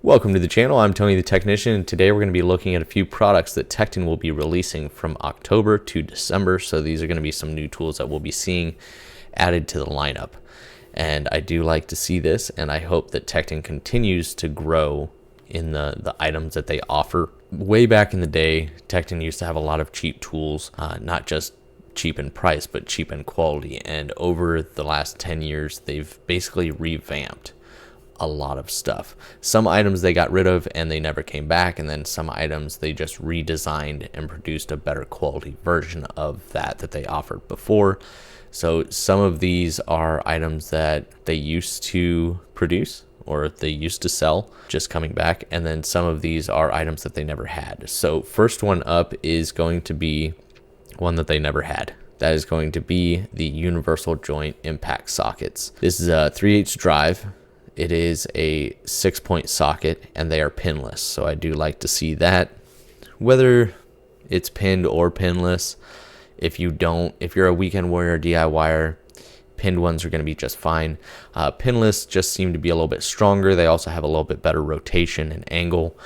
Welcome to the channel. I'm Tony the Technician, and today we're going to be looking at a few products that Tekton will be releasing from October to December. So these are going to be some new tools that we'll be seeing added to the lineup. And I do like to see this, and I hope that Tekton continues to grow in the items that they offer. Way back in the day, Tekton used to have a lot of cheap tools, not just cheap in price, but cheap in quality. And over the last 10 years, they've basically revamped a lot of stuff. Some items they got rid of and they never came back, and then some items they just redesigned and produced a better quality version of that they offered before. So some of these are items that they used to produce or they used to sell, just coming back, and then some of these are items that they never had. So first one up is going to be one that they never had. That is going to be the universal joint impact sockets. This is a 3/8 drive. It is a 6-point socket, and they are pinless. So I do like to see that. Whether it's pinned or pinless, if you're a weekend warrior DIYer, pinned ones are going to be just fine. Pinless just seem to be a little bit stronger. They also have a little bit better rotation and angle,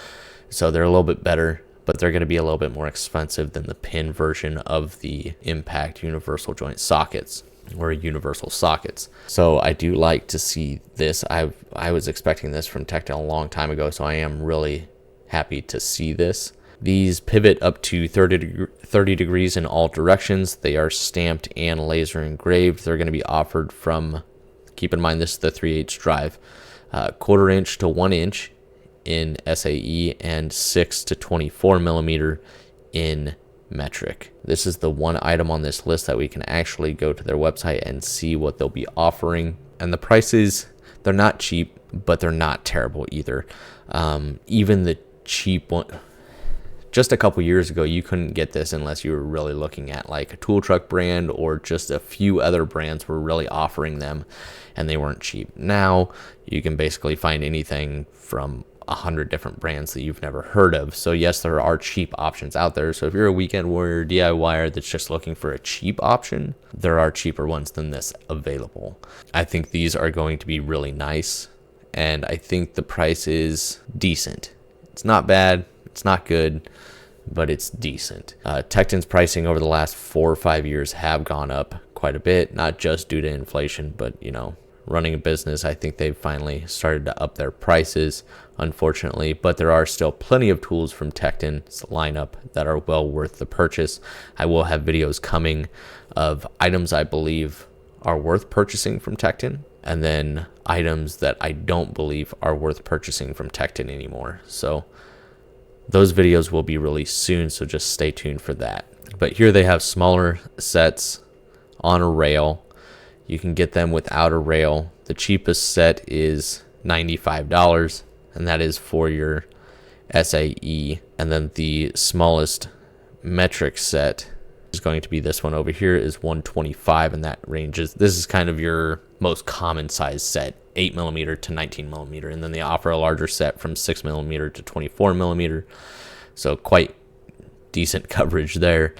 so they're a little bit better, but they're going to be a little bit more expensive than the pin version of the impact universal joint sockets, or universal sockets. So I do like to see this. I was expecting this from Tekton a long time ago, so I am really happy to see this. These pivot up to 30 degrees in all directions. They are stamped and laser engraved. They're going to be offered from, keep in mind this is the 3/8 drive, 1/4 inch to 1 inch in SAE and 6 to 24 millimeter in metric. This is the one item on this list that we can actually go to their website and see what they'll be offering. And the prices, they're not cheap, but they're not terrible either. Even the cheap one, just a couple years ago, you couldn't get this unless you were really looking at like a tool truck brand, or just a few other brands were really offering them and they weren't cheap. Now you can basically find anything from 100 different brands that you've never heard of. So yes, there are cheap options out there. So if you're a weekend warrior DIYer that's just looking for a cheap option, there are cheaper ones than this available. I think these are going to be really nice, and I think the price is decent. It's not bad, it's not good, but it's decent. Tekton's pricing over the last 4 or 5 years have gone up quite a bit, not just due to inflation, but running a business, I think they've finally started to up their prices, unfortunately, but there are still plenty of tools from Tekton's lineup that are well worth the purchase. I will have videos coming of items I believe are worth purchasing from Tekton, and then items that I don't believe are worth purchasing from Tekton anymore. So those videos will be released soon, so just stay tuned for that. But here they have smaller sets on a rail. You can get them without a rail. The cheapest set is $95, and that is for your SAE. And then the smallest metric set is going to be this one over here, is $125, and that ranges. This is kind of your most common size set, 8 millimeter to 19 millimeter. And then they offer a larger set from 6 millimeter to 24 millimeter. So quite decent coverage there.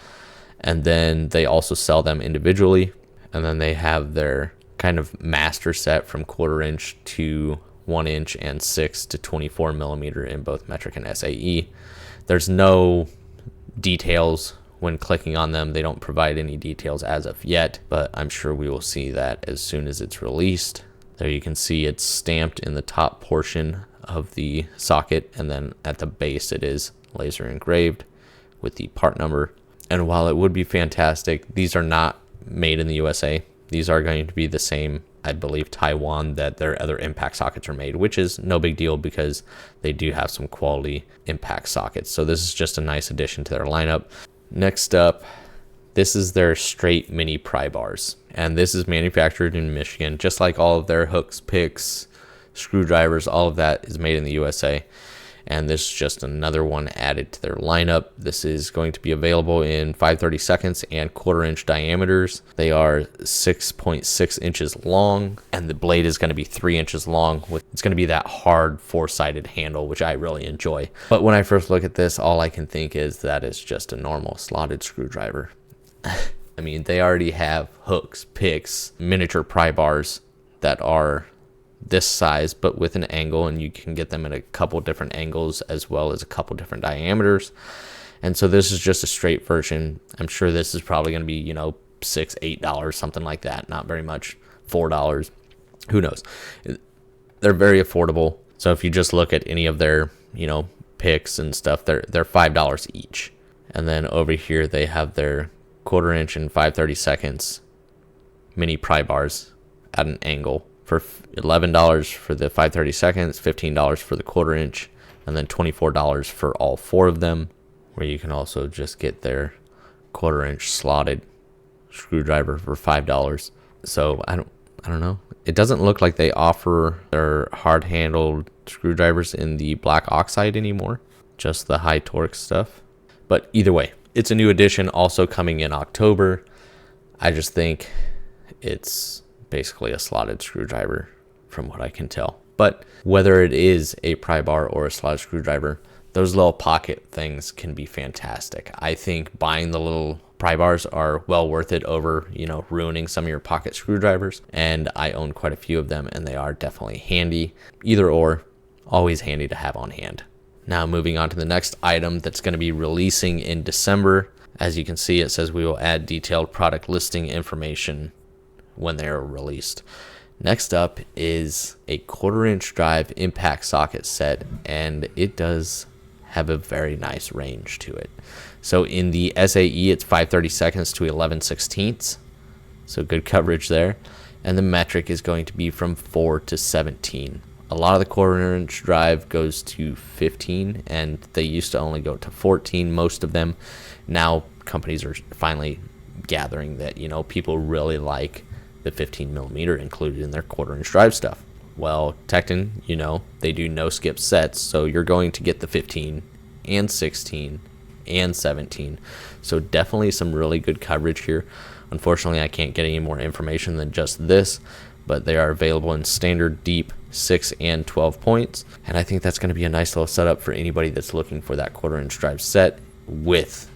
And then they also sell them individually. And then they have their kind of master set from 1/4 inch to 1 inch and 6 to 24 millimeter in both metric and SAE. There's no details when clicking on them. They don't provide any details as of yet, but I'm sure we will see that as soon as it's released. There you can see it's stamped in the top portion of the socket, and then at the base it is laser engraved with the part number. And while it would be fantastic, these are not made in the USA. These are going to be the same, I believe, Taiwan that their other impact sockets are made, which is no big deal because they do have some quality impact sockets. So this is just a nice addition to their lineup. Next up, this is their straight mini pry bars, and this is manufactured in Michigan, just like all of their hooks, picks, screwdrivers. All of that is made in the USA. And this is just another one added to their lineup. This is going to be available in 5/32 and 1/4 inch diameters. They are 6.6 inches long, and the blade is going to be 3 inches long. It's going to be that hard 4-sided handle, which I really enjoy. But when I first look at this, all I can think is that it's just a normal slotted screwdriver. I mean, they already have hooks, picks, miniature pry bars that are this size but with an angle, and you can get them in a couple different angles as well as a couple different diameters. And so this is just a straight version. I'm sure this is probably going to be, you know, $6-8, something like that. Not very much. $4, who knows. They're very affordable. So if you just look at any of their, you know, picks and stuff, they're $5 each. And then over here they have their 1/4 inch and 5/32 mini pry bars at an angle for $11 for the 5/32, $15 for the 1/4 inch, and then $24 for all 4 of them, where you can also just get their 1/4 inch slotted screwdriver for $5. So I don't know. It doesn't look like they offer their hard handled screwdrivers in the black oxide anymore, just the high torque stuff. But either way, it's a new edition also coming in October. I just think it's basically a slotted screwdriver from what I can tell. But whether it is a pry bar or a slotted screwdriver, those little pocket things can be fantastic. I think buying the little pry bars are well worth it over, you know, ruining some of your pocket screwdrivers. And I own quite a few of them, and they are definitely handy. Either or, always handy to have on hand. Now moving on to the next item that's going to be releasing in December. As you can see, it says we will add detailed product listing information when they are released. Next up is a 1/4 inch drive impact socket set, and it does have a very nice range to it. So in the SAE, it's 5/32 to 11/16, so good coverage there. And the metric is going to be from 4 to 17. A lot of the 1/4 inch drive goes to 15, and they used to only go to 14, most of them. Now companies are finally gathering that, you know, people really like the 15 millimeter included in their 1/4 inch drive stuff. Well, Tekton, you know, they do no skip sets, so you're going to get the 15 and 16 and 17. So definitely some really good coverage here. Unfortunately, I can't get any more information than just this, but they are available in standard, deep, 6 and 12 points. And I think that's going to be a nice little setup for anybody that's looking for that 1/4 inch drive set with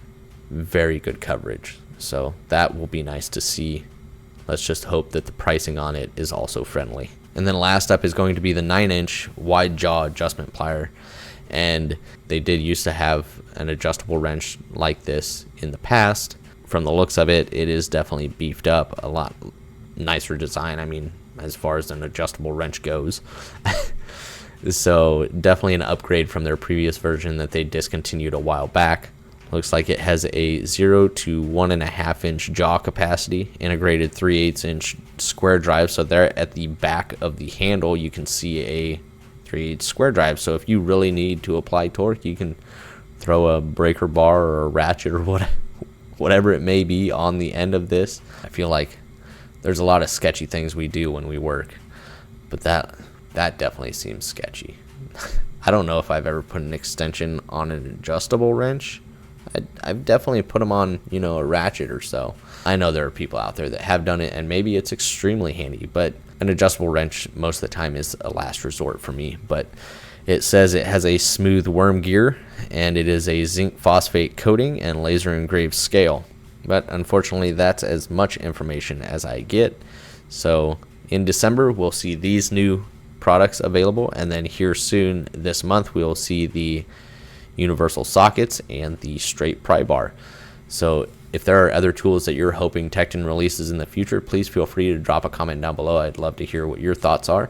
very good coverage. So that will be nice to see. Let's just hope that the pricing on it is also friendly. And then last up is going to be the 9-inch wide jaw adjustment plier. And they did used to have an adjustable wrench like this in the past. From the looks of it, it is definitely beefed up, a lot nicer design. I mean, as far as an adjustable wrench goes. So definitely an upgrade from their previous version that they discontinued a while back. Looks like it has a 0 to 1.5 inch jaw capacity, integrated 3/8 inch square drive. So there at the back of the handle, you can see a 3/8 square drive. So if you really need to apply torque, you can throw a breaker bar or a ratchet or whatever it may be on the end of this. I feel like there's a lot of sketchy things we do when we work, but that definitely seems sketchy. I don't know if I've ever put an extension on an adjustable wrench. I've definitely put them on, you know, a ratchet or so. I know there are people out there that have done it, and maybe it's extremely handy, but an adjustable wrench most of the time is a last resort for me. But it says it has a smooth worm gear, and it is a zinc phosphate coating and laser engraved scale. But unfortunately, that's as much information as I get. So in December, we'll see these new products available, and then here soon this month, we'll see the universal sockets and the straight pry bar. So if there are other tools that you're hoping Tekton releases in the future, please feel free to drop a comment down below. I'd love to hear what your thoughts are,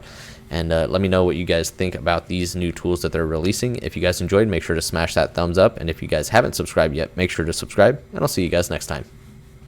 and let me know what you guys think about these new tools that they're releasing. If you guys enjoyed, make sure to smash that thumbs up, and if you guys haven't subscribed yet, make sure to subscribe, and I'll see you guys next time.